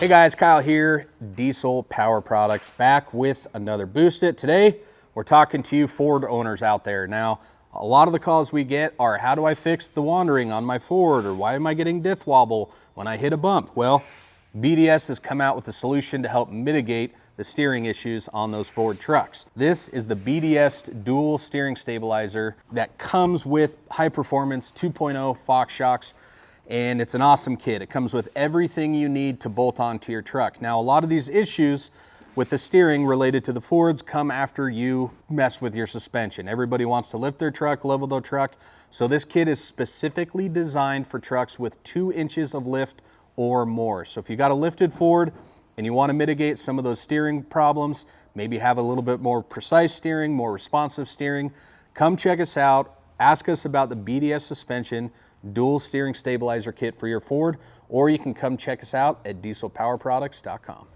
Hey guys, Kyle here, Diesel Power Products, back with another Boost It. Today, we're talking to you Ford owners out there. Now, a lot of the calls we get are, how do I fix the wandering on my Ford? Or why am I getting diff wobble when I hit a bump? Well, BDS has come out with a solution to help mitigate the steering issues on those Ford trucks. This is the BDS dual steering stabilizer that comes with high performance 2.0 Fox shocks. And it's an awesome kit. It comes with everything you need to bolt onto your truck. Now, a lot of these issues with the steering related to the Fords come after you mess with your suspension. Everybody wants to lift their truck, level their truck. So this kit is specifically designed for trucks with 2 inches of lift or more. So if you got a lifted Ford and you want to mitigate some of those steering problems, maybe have a little bit more precise steering, more responsive steering, come check us out. Ask us about the BDS suspension dual steering stabilizer kit for your Ford, or you can come check us out at dieselpowerproducts.com.